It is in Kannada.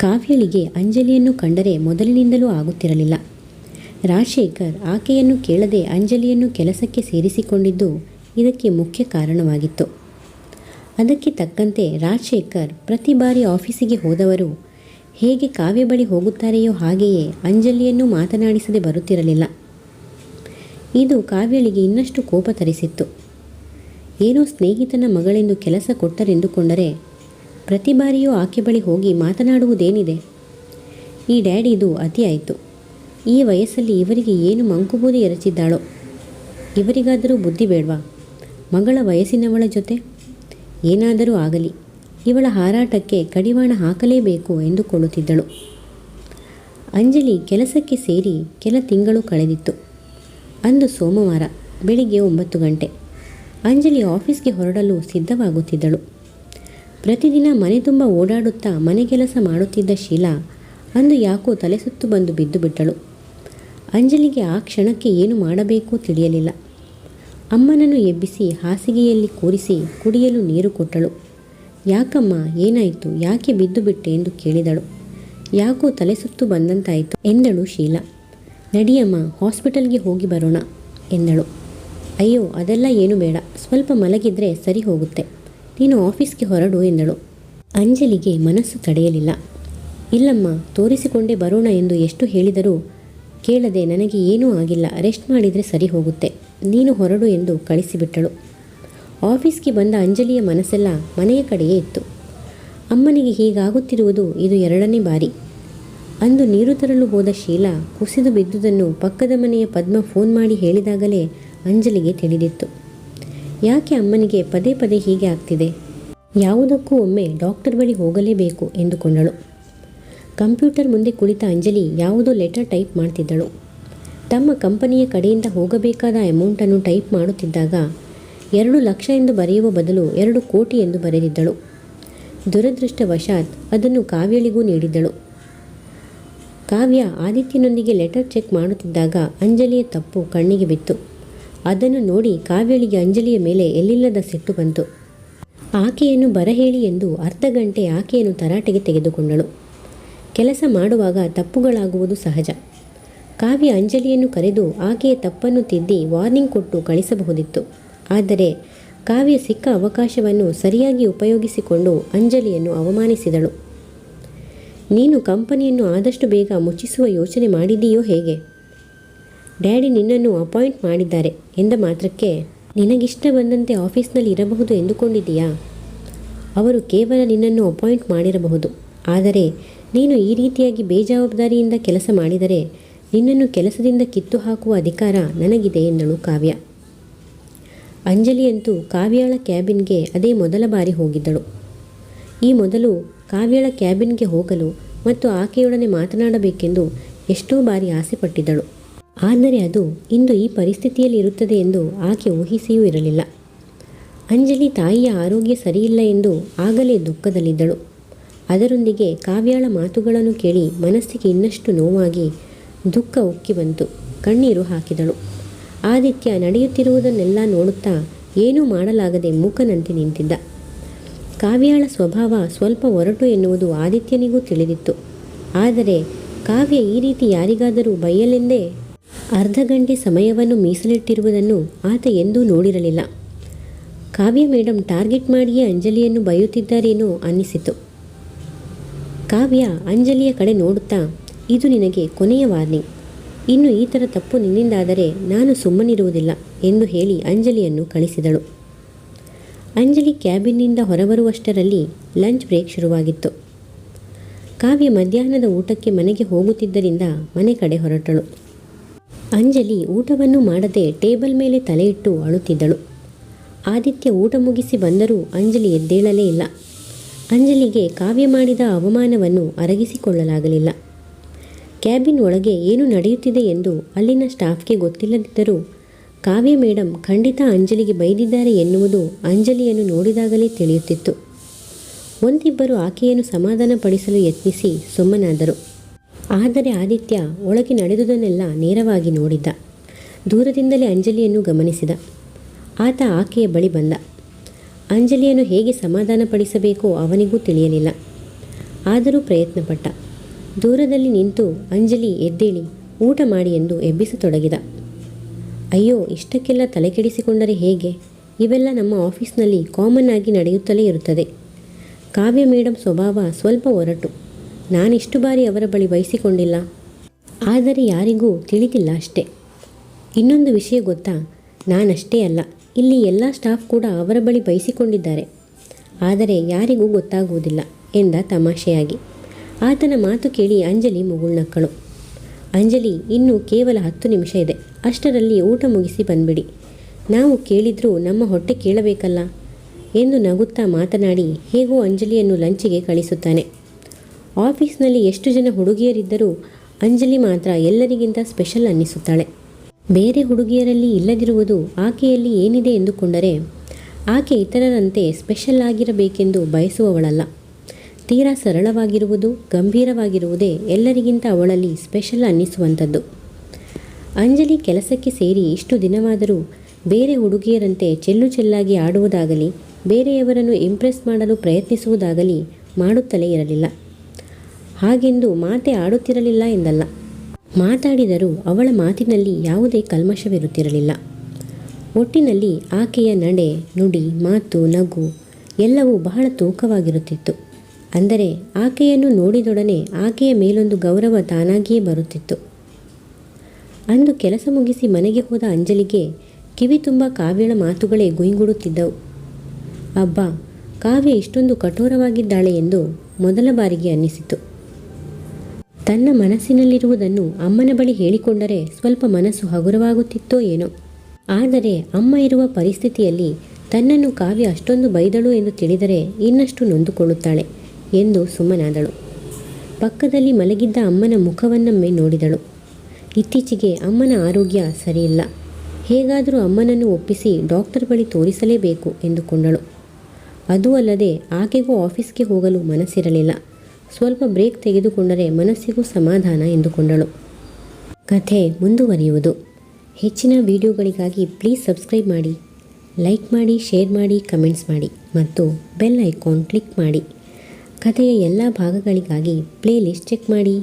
ಕಾವ್ಯಳಿಗೆ ಅಂಜಲಿಯನ್ನು ಕಂಡರೆ ಮೊದಲಿನಿಂದಲೂ ಆಗುತ್ತಿರಲಿಲ್ಲ. ರಾಜಶೇಖರ್ ಆಕೆಯನ್ನು ಕೇಳದೆ ಅಂಜಲಿಯನ್ನು ಕೆಲಸಕ್ಕೆ ಸೇರಿಸಿಕೊಂಡಿದ್ದು ಇದಕ್ಕೆ ಮುಖ್ಯ ಕಾರಣವಾಗಿತ್ತು. ಅದಕ್ಕೆ ತಕ್ಕಂತೆ ರಾಜಶೇಖರ್ ಪ್ರತಿ ಬಾರಿ ಆಫೀಸಿಗೆ ಹೋದವರು ಹೇಗೆ ಕಾವ್ಯ ಬಳಿ ಹೋಗುತ್ತಾರೆಯೋ ಹಾಗೆಯೇ ಅಂಜಲಿಯನ್ನು ಮಾತನಾಡಿಸದೆ ಬರುತ್ತಿರಲಿಲ್ಲ. ಇದು ಕಾವ್ಯಳಿಗೆ ಇನ್ನಷ್ಟು ಕೋಪ ತರಿಸಿತ್ತು. ಏನೋ ಸ್ನೇಹಿತನ ಮಗಳೆಂದು ಕೆಲಸ ಕೊಟ್ಟರೆಂದುಕೊಂಡರೆ ಪ್ರತಿ ಬಾರಿಯೂ ಆಕೆ ಬಳಿ ಹೋಗಿ ಮಾತನಾಡುವುದೇನಿದೆ? ಈ ಡ್ಯಾಡಿದು ಅತಿಯಾಯಿತು. ಈ ವಯಸ್ಸಲ್ಲಿ ಇವರಿಗೆ ಏನು ಮಂಕುಬೂದಿ ಎರಚಿದ್ದಾಳೋ? ಇವರಿಗಾದರೂ ಬುದ್ಧಿ ಬೇಡವಾ? ಮಗಳ ವಯಸ್ಸಿನವಳ ಜೊತೆ ಏನಾದರೂ ಆಗಲಿ, ಇವಳ ಹಾರಾಟಕ್ಕೆ ಕಡಿವಾಣ ಹಾಕಲೇಬೇಕು ಎಂದುಕೊಳ್ಳುತ್ತಿದ್ದಳು. ಅಂಜಲಿ ಕೆಲಸಕ್ಕೆ ಸೇರಿ ಕೆಲ ತಿಂಗಳು ಕಳೆದಿತ್ತು. ಅಂದು ಸೋಮವಾರ ಬೆಳಿಗ್ಗೆ 9 ಗಂಟೆ. ಅಂಜಲಿ ಆಫೀಸ್ಗೆ ಹೊರಡಲು ಸಿದ್ಧವಾಗುತ್ತಿದ್ದಳು. ಪ್ರತಿದಿನ ಮನೆ ತುಂಬ ಓಡಾಡುತ್ತಾ ಮನೆ ಕೆಲಸ ಮಾಡುತ್ತಿದ್ದ ಶೀಲಾ ಅಂದು ಯಾಕೋ ತಲೆಸುತ್ತು ಬಂದು ಬಿದ್ದು ಬಿಟ್ಟಳು. ಅಂಜಲಿಗೆ ಆ ಕ್ಷಣಕ್ಕೆ ಏನು ಮಾಡಬೇಕೋ ತಿಳಿಯಲಿಲ್ಲ. ಅಮ್ಮನನ್ನು ಎಬ್ಬಿಸಿ ಹಾಸಿಗೆಯಲ್ಲಿ ಕೂರಿಸಿ ಕುಡಿಯಲು ನೀರು ಕೊಟ್ಟಳು. ಯಾಕಮ್ಮ, ಏನಾಯಿತು? ಯಾಕೆ ಬಿದ್ದು ಬಿಟ್ಟೆ ಎಂದು ಕೇಳಿದಳು. ಯಾಕೋ ತಲೆಸುತ್ತು ಬಂದಂತಾಯಿತು ಎಂದಳು ಶೀಲಾ. ನಡಿಯಮ್ಮ, ಹಾಸ್ಪಿಟಲ್ಗೆ ಹೋಗಿ ಬರೋಣ ಎಂದಳು. ಅಯ್ಯೋ, ಅದೆಲ್ಲ ಏನು ಬೇಡ, ಸ್ವಲ್ಪ ಮಲಗಿದ್ರೆ ಸರಿ ಹೋಗುತ್ತೆ. ನೀನು ಆಫೀಸ್ಗೆ ಹೊರಡು ಎಂದಳು. ಅಂಜಲಿಗೆ ಮನಸ್ಸು ತಡೆಯಲಿಲ್ಲ. ಇಲ್ಲಮ್ಮ, ತೋರಿಸಿಕೊಂಡೇ ಬರೋಣ ಎಂದು ಎಷ್ಟು ಹೇಳಿದರೂ ಕೇಳದೆ ನನಗೆ ಏನೂ ಆಗಿಲ್ಲ, ರೆಸ್ಟ್ ಮಾಡಿದರೆ ಸರಿ ಹೋಗುತ್ತೆ, ನೀನು ಹೊರಡು ಎಂದು ಕಳಿಸಿಬಿಟ್ಟಳು. ಆಫೀಸ್ಗೆ ಬಂದ ಅಂಜಲಿಯ ಮನಸ್ಸೆಲ್ಲ ಮನೆಯ ಕಡೆಯೇ ಇತ್ತು. ಅಮ್ಮನಿಗೆ ಹೀಗಾಗುತ್ತಿರುವುದು ಇದು 2ನೇ ಬಾರಿ. ಅಂದು ನೀರು ತರಲು ಹೋದ ಶೀಲಾ ಕುಸಿದು ಬಿದ್ದುದನ್ನು ಪಕ್ಕದ ಮನೆಯ ಪದ್ಮ ಫೋನ್ ಮಾಡಿ ಹೇಳಿದಾಗಲೇ ಅಂಜಲಿಗೆ ತಿಳಿದಿತ್ತು. ಯಾಕೆ ಅಮ್ಮನಿಗೆ ಪದೇ ಪದೇ ಹೀಗೆ ಆಗ್ತಿದೆ? ಯಾವುದಕ್ಕೂ ಒಮ್ಮೆ ಡಾಕ್ಟರ್ ಬಳಿ ಹೋಗಲೇಬೇಕು ಎಂದುಕೊಂಡಳು. ಕಂಪ್ಯೂಟರ್ ಮುಂದೆ ಕುಳಿತ ಅಂಜಲಿ ಯಾವುದೋ ಲೆಟರ್ ಟೈಪ್ ಮಾಡ್ತಿದ್ದಳು. ತಮ್ಮ ಕಂಪನಿಯ ಕಡೆಯಿಂದ ಹೋಗಬೇಕಾದ ಅಮೌಂಟನ್ನು ಟೈಪ್ ಮಾಡುತ್ತಿದ್ದಾಗ 2 ಲಕ್ಷ ಎಂದು ಬರೆಯುವ ಬದಲು 2 ಕೋಟಿ ಎಂದು ಬರೆದಿದ್ದಳು. ದುರದೃಷ್ಟವಶಾತ್ ಅದನ್ನು ಕಾವ್ಯಳಿಗೂ ನೀಡಿದ್ದಳು. ಕಾವ್ಯ ಆದಿತ್ಯನೊಂದಿಗೆ ಲೆಟರ್ ಚೆಕ್ ಮಾಡುತ್ತಿದ್ದಾಗ ಅಂಜಲಿಯ ತಪ್ಪು ಕಣ್ಣಿಗೆ ಬಿತ್ತು. ಅದನ್ನು ನೋಡಿ ಕಾವ್ಯಳಿಗೆ ಅಂಜಲಿಯ ಮೇಲೆ ಎಲ್ಲಿಲ್ಲದ ಸಿಟ್ಟು ಬಂತು. ಆಕೆಯನ್ನು ಬರಹೇಳಿ ಎಂದು ಅರ್ಧ ಗಂಟೆ ಆಕೆಯನ್ನು ತರಾಟೆಗೆ ತೆಗೆದುಕೊಂಡಳು. ಕೆಲಸ ಮಾಡುವಾಗ ತಪ್ಪುಗಳಾಗುವುದು ಸಹಜ. ಕಾವ್ಯ ಅಂಜಲಿಯನ್ನು ಕರೆದು ಆಕೆಯ ತಪ್ಪನ್ನು ತಿದ್ದಿ ವಾರ್ನಿಂಗ್ ಕೊಟ್ಟು ಕಳಿಸಬಹುದಿತ್ತು. ಆದರೆ ಕಾವ್ಯ ಸಿಕ್ಕ ಅವಕಾಶವನ್ನು ಸರಿಯಾಗಿ ಉಪಯೋಗಿಸಿಕೊಂಡು ಅಂಜಲಿಯನ್ನು ಅವಮಾನಿಸಿದಳು. ನೀನು ಕಂಪನಿಯನ್ನು ಆದಷ್ಟು ಬೇಗ ಮುಚ್ಚಿಸುವ ಯೋಚನೆ ಮಾಡಿದೀಯೋ ಹೇಗೆ? ಡ್ಯಾಡಿ ನಿನ್ನನ್ನು ಅಪಾಯಿಂಟ್ ಮಾಡಿದ್ದಾರೆ ಎಂದ ಮಾತ್ರಕ್ಕೆ ನಿನಗಿಷ್ಟ ಬಂದಂತೆ ಆಫೀಸ್ನಲ್ಲಿ ಇರಬಹುದು ಎಂದುಕೊಂಡಿದ್ದೀಯಾ? ಅವರು ಕೇವಲ ನಿನ್ನನ್ನು ಅಪಾಯಿಂಟ್ ಮಾಡಿರಬಹುದು. ಆದರೆ ನೀನು ಈ ರೀತಿಯಾಗಿ ಬೇಜವಾಬ್ದಾರಿಯಿಂದ ಕೆಲಸ ಮಾಡಿದರೆ ನಿನ್ನನ್ನು ಕೆಲಸದಿಂದ ಕಿತ್ತು ಹಾಕುವ ಅಧಿಕಾರ ನನಗಿದೆ ಎಂದಳು ಕಾವ್ಯ. ಅಂಜಲಿಯಂತೂ ಕಾವ್ಯಳ ಕ್ಯಾಬಿನ್ಗೆ ಅದೇ ಮೊದಲ ಬಾರಿ ಹೋಗಿದ್ದಳು. ಈ ಮೊದಲು ಕಾವ್ಯಳ ಕ್ಯಾಬಿನ್ಗೆ ಹೋಗಲು ಮತ್ತು ಆಕೆಯೊಡನೆ ಮಾತನಾಡಬೇಕೆಂದು ಎಷ್ಟೋ ಬಾರಿ ಆಸೆಪಟ್ಟಿದ್ದಳು. ಆದರೆ ಅದು ಇಂದು ಈ ಪರಿಸ್ಥಿತಿಯಲ್ಲಿ ಇರುತ್ತದೆ ಎಂದು ಆಕೆ ಊಹಿಸಿಯೂ ಇರಲಿಲ್ಲ. ಅಂಜಲಿ ತಾಯಿಯ ಆರೋಗ್ಯ ಸರಿಯಿಲ್ಲ ಎಂದು ಆಗಲೇ ದುಃಖದಲ್ಲಿದ್ದಳು. ಅದರೊಂದಿಗೆ ಕಾವ್ಯಳ ಮಾತುಗಳನ್ನು ಕೇಳಿ ಮನಸ್ಸಿಗೆ ಇನ್ನಷ್ಟು ನೋವಾಗಿ ದುಃಖ ಉಕ್ಕಿ ಬಂತು. ಕಣ್ಣೀರು ಹಾಕಿದಳು. ಆದಿತ್ಯ ನಡೆಯುತ್ತಿರುವುದನ್ನೆಲ್ಲ ನೋಡುತ್ತಾ ಏನೂ ಮಾಡಲಾಗದೆ ಮೂಕನಂತೆ ನಿಂತಿದ್ದ. ಕಾವ್ಯಳ ಸ್ವಭಾವ ಸ್ವಲ್ಪ ಒರಟು ಎನ್ನುವುದು ಆದಿತ್ಯನಿಗೂ ತಿಳಿದಿತ್ತು. ಆದರೆ ಕಾವ್ಯ ಈ ರೀತಿ ಯಾರಿಗಾದರೂ ಬೈಯಲೆಂದೇ ಅರ್ಧ ಗಂಟೆ ಸಮಯವನ್ನು ಮೀಸಲಿಟ್ಟಿರುವುದನ್ನು ಆತ ಎಂದೂ ನೋಡಿರಲಿಲ್ಲ. ಕಾವ್ಯ ಮೇಡಮ್ ಟಾರ್ಗೆಟ್ ಮಾಡಿಯೇ ಅಂಜಲಿಯನ್ನು ಬೈಯುತ್ತಿದ್ದಾರೇನೋ ಅನ್ನಿಸಿತು. ಕಾವ್ಯ ಅಂಜಲಿಯ ಕಡೆ ನೋಡುತ್ತಾ, ಇದು ನಿನಗೆ ಕೊನೆಯ ವಾರ್ನಿಂಗ್. ಇನ್ನು ಈ ಥರ ತಪ್ಪು ನಿನ್ನಿಂದಾದರೆ ನಾನು ಸುಮ್ಮನಿರುವುದಿಲ್ಲ ಎಂದು ಹೇಳಿ ಅಂಜಲಿಯನ್ನು ಕಳಿಸಿದಳು. ಅಂಜಲಿ ಕ್ಯಾಬಿನ್ನಿಂದ ಹೊರಬರುವಷ್ಟರಲ್ಲಿ ಲಂಚ್ ಬ್ರೇಕ್ ಶುರುವಾಗಿತ್ತು. ಕಾವ್ಯ ಮಧ್ಯಾಹ್ನದ ಊಟಕ್ಕೆ ಮನೆಗೆ ಹೋಗುತ್ತಿದ್ದರಿಂದ ಮನೆ ಕಡೆ ಹೊರಟಳು. ಅಂಜಲಿ ಊಟವನ್ನು ಮಾಡದೆ ಟೇಬಲ್ ಮೇಲೆ ತಲೆಯಿಟ್ಟು ಅಳುತ್ತಿದ್ದಳು. ಆದಿತ್ಯ ಊಟ ಮುಗಿಸಿ ಬಂದರೂ ಅಂಜಲಿ ಎದ್ದೇಳಲೇ ಇಲ್ಲ. ಅಂಜಲಿಗೆ ಕಾವ್ಯ ಮಾಡಿದ ಅವಮಾನವನ್ನು ಅರಗಿಸಿಕೊಳ್ಳಲಾಗಲಿಲ್ಲ. ಕ್ಯಾಬಿನ್ ಒಳಗೆ ಏನು ನಡೆಯುತ್ತಿದೆ ಎಂದು ಅಲ್ಲಿನ ಸ್ಟಾಫ್ಗೆ ಗೊತ್ತಿಲ್ಲದಿದ್ದರೂ ಕಾವ್ಯ ಮೇಡಮ್ ಖಂಡಿತ ಅಂಜಲಿಗೆ ಬೈದಿದ್ದಾರೆ ಎನ್ನುವುದು ಅಂಜಲಿಯನ್ನು ನೋಡಿದಾಗಲೇ ತಿಳಿಯುತ್ತಿತ್ತು. ಒಂದಿಬ್ಬರು ಆಕೆಯನ್ನು ಸಮಾಧಾನಪಡಿಸಲು ಯತ್ನಿಸಿ ಸುಮ್ಮನಾದರು. ಆದರೆ ಆದಿತ್ಯ ಒಳಗೆ ನಡೆದುದನ್ನೆಲ್ಲ ನೇರವಾಗಿ ನೋಡಿದ್ದ. ದೂರದಿಂದಲೇ ಅಂಜಲಿಯನ್ನು ಗಮನಿಸಿದ. ಆತ ಆಕೆಯ ಬಳಿ ಬಂದ. ಅಂಜಲಿಯನ್ನು ಹೇಗೆ ಸಮಾಧಾನಪಡಿಸಬೇಕೋ ಅವನಿಗೂ ತಿಳಿಯಲಿಲ್ಲ. ಆದರೂ ಪ್ರಯತ್ನಪಟ್ಟ. ದೂರದಲ್ಲಿ ನಿಂತು ಅಂಜಲಿ ಎದ್ದೇಳಿ ಊಟ ಮಾಡಿ ಎಂದು ಎಬ್ಬಿಸತೊಡಗಿದ. ಅಯ್ಯೋ, ಇಷ್ಟಕ್ಕೆಲ್ಲ ತಲೆಕೆಡಿಸಿಕೊಂಡರೆ ಹೇಗೆ? ಇವೆಲ್ಲ ನಮ್ಮ ಆಫೀಸ್ನಲ್ಲಿ ಕಾಮನ್ ಆಗಿ ನಡೆಯುತ್ತಲೇ ಇರುತ್ತದೆ. ಕಾವ್ಯ ಮೇಡಮ್ ಸ್ವಭಾವ ಸ್ವಲ್ಪ ಒರಟು. ನಾನಿಷ್ಟು ಬಾರಿ ಅವರ ಬಳಿ ಬಯಸಿಕೊಂಡಿಲ್ಲ. ಆದರೆ ಯಾರಿಗೂ ತಿಳಿದಿಲ್ಲ ಅಷ್ಟೇ. ಇನ್ನೊಂದು ವಿಷಯ ಗೊತ್ತಾ? ನಾನಷ್ಟೇ ಅಲ್ಲ, ಇಲ್ಲಿ ಎಲ್ಲ ಸ್ಟಾಫ್ ಕೂಡ ಅವರ ಬಳಿ ಬಯಸಿಕೊಂಡಿದ್ದಾರೆ. ಆದರೆ ಯಾರಿಗೂ ಗೊತ್ತಾಗುವುದಿಲ್ಲ ಎಂದ ತಮಾಷೆಯಾಗಿ. ಆತನ ಮಾತು ಕೇಳಿ ಅಂಜಲಿ ಮುಗುಳ್ನಕ್ಕಳು. ಅಂಜಲಿ, ಇನ್ನೂ ಕೇವಲ 10 ನಿಮಿಷ ಇದೆ. ಅಷ್ಟರಲ್ಲಿ ಊಟ ಮುಗಿಸಿ ಬಂದ್ಬಿಡಿ. ನಾವು ಕೇಳಿದ್ರೂ ನಮ್ಮ ಹೊಟ್ಟೆ ಕೇಳಬೇಕಲ್ಲ ಎಂದು ನಗುತ್ತಾ ಮಾತನಾಡಿ ಹೇಗೋ ಅಂಜಲಿಯನ್ನು ಲಂಚಿಗೆ ಕಳಿಸುತ್ತಾನೆ. ಆಫೀಸ್ನಲ್ಲಿ ಎಷ್ಟು ಜನ ಹುಡುಗಿಯರಿದ್ದರೂ ಅಂಜಲಿ ಮಾತ್ರ ಎಲ್ಲರಿಗಿಂತ ಸ್ಪೆಷಲ್ ಅನ್ನಿಸುತ್ತಾಳೆ. ಬೇರೆ ಹುಡುಗಿಯರಲ್ಲಿ ಇಲ್ಲದಿರುವುದು ಆಕೆಯಲ್ಲಿ ಏನಿದೆ ಎಂದುಕೊಂಡರೆ ಆಕೆ ಇತರರಂತೆ ಸ್ಪೆಷಲ್ ಆಗಿರಬೇಕೆಂದು ಬಯಸುವವಳಲ್ಲ. ತೀರಾ ಸರಳವಾಗಿರುವುದು, ಗಂಭೀರವಾಗಿರುವುದೇ ಎಲ್ಲರಿಗಿಂತ ಅವಳಲ್ಲಿ ಸ್ಪೆಷಲ್ ಅನ್ನಿಸುವಂಥದ್ದು. ಅಂಜಲಿ ಕೆಲಸಕ್ಕೆ ಸೇರಿ ಇಷ್ಟು ದಿನವಾದರೂ ಬೇರೆ ಹುಡುಗಿಯರಂತೆ ಚೆಲ್ಲು ಚೆಲ್ಲಾಗಿ ಆಡುವುದಾಗಲಿ, ಬೇರೆಯವರನ್ನು ಇಂಪ್ರೆಸ್ ಮಾಡಲು ಪ್ರಯತ್ನಿಸುವುದಾಗಲಿ ಮಾಡುತ್ತಲೇ ಇರಲಿಲ್ಲ. ಹಾಗೆಂದು ಮಾತೇ ಆಡುತ್ತಿರಲಿಲ್ಲ ಎಂದಲ್ಲ. ಮಾತಾಡಿದರೂ ಅವಳ ಮಾತಿನಲ್ಲಿ ಯಾವುದೇ ಕಲ್ಮಶವಿರುತ್ತಿರಲಿಲ್ಲ. ಒಟ್ಟಿನಲ್ಲಿ ಆಕೆಯ ನಡೆ, ನುಡಿ, ಮಾತು, ನಗು ಎಲ್ಲವೂ ಬಹಳ ತೂಕವಾಗಿರುತ್ತಿತ್ತು. ಅಂದರೆ ಆಕೆಯನ್ನು ನೋಡಿದೊಡನೆ ಆಕೆಯ ಮೇಲೊಂದು ಗೌರವ ತಾನಾಗಿಯೇ ಬರುತ್ತಿತ್ತು. ಅಂದು ಕೆಲಸ ಮುಗಿಸಿ ಮನೆಗೆ ಹೋದ ಅಂಜಲಿಗೆ ಕಿವಿ ತುಂಬ ಕಾವ್ಯಳ ಮಾತುಗಳೇ ಗುಂಗುಡುತ್ತಿದ್ದವು. ಅಬ್ಬಾ, ಕಾವ್ಯ ಇಷ್ಟೊಂದು ಕಠೋರವಾಗಿದ್ದಾಳೆ ಎಂದು ಮೊದಲ ಬಾರಿಗೆ ಅನ್ನಿಸಿತು. ತನ್ನ ಮನಸ್ಸಿನಲ್ಲಿರುವುದನ್ನು ಅಮ್ಮನ ಬಳಿ ಹೇಳಿಕೊಂಡರೆ ಸ್ವಲ್ಪ ಮನಸ್ಸು ಹಗುರವಾಗುತ್ತಿತ್ತೋ ಏನೋ. ಆದರೆ ಅಮ್ಮ ಇರುವ ಪರಿಸ್ಥಿತಿಯಲ್ಲಿ ತನ್ನನ್ನು ಕಾವ್ಯ ಅಷ್ಟೊಂದು ಬೈದಳು ಎಂದು ತಿಳಿದರೆ ಇನ್ನಷ್ಟು ನೊಂದುಕೊಳ್ಳುತ್ತಾಳೆ ಎಂದು ಸುಮ್ಮನಾದಳು. ಪಕ್ಕದಲ್ಲಿ ಮಲಗಿದ್ದ ಅಮ್ಮನ ಮುಖವನ್ನೊಮ್ಮೆ ನೋಡಿದಳು. ಇತ್ತೀಚೆಗೆ ಅಮ್ಮನ ಆರೋಗ್ಯ ಸರಿಯಿಲ್ಲ. ಹೇಗಾದರೂ ಅಮ್ಮನನ್ನು ಒಪ್ಪಿಸಿ ಡಾಕ್ಟರ್ ಬಳಿ ತೋರಿಸಲೇಬೇಕು ಎಂದುಕೊಂಡಳು. ಅದೂ ಅಲ್ಲದೆ ಆಕೆಗೂ ಆಫೀಸ್ಗೆ ಹೋಗಲು ಮನಸ್ಸಿರಲಿಲ್ಲ. ಸ್ವಲ್ಪ ಬ್ರೇಕ್ ತೆಗೆದುಕೊಂಡರೆ ಮನಸ್ಸಿಗೂ ಸಮಾಧಾನ ಎಂದುಕೊಂಡಳು. ಕಥೆ ಮುಂದುವರಿಯುವುದು. ಹೆಚ್ಚಿನ ವಿಡಿಯೋಗಳಿಗಾಗಿ ಪ್ಲೀಸ್ ಸಬ್ಸ್ಕ್ರೈಬ್ ಮಾಡಿ, ಲೈಕ್ ಮಾಡಿ, ಶೇರ್ ಮಾಡಿ, ಕಮೆಂಟ್ಸ್ ಮಾಡಿ ಮತ್ತು ಬೆಲ್ ಐಕಾನ್ ಕ್ಲಿಕ್ ಮಾಡಿ. ಕಥೆಯ ಎಲ್ಲ ಭಾಗಗಳಿಗಾಗಿ ಪ್ಲೇ ಲಿಸ್ಟ್ ಚೆಕ್ ಮಾಡಿ.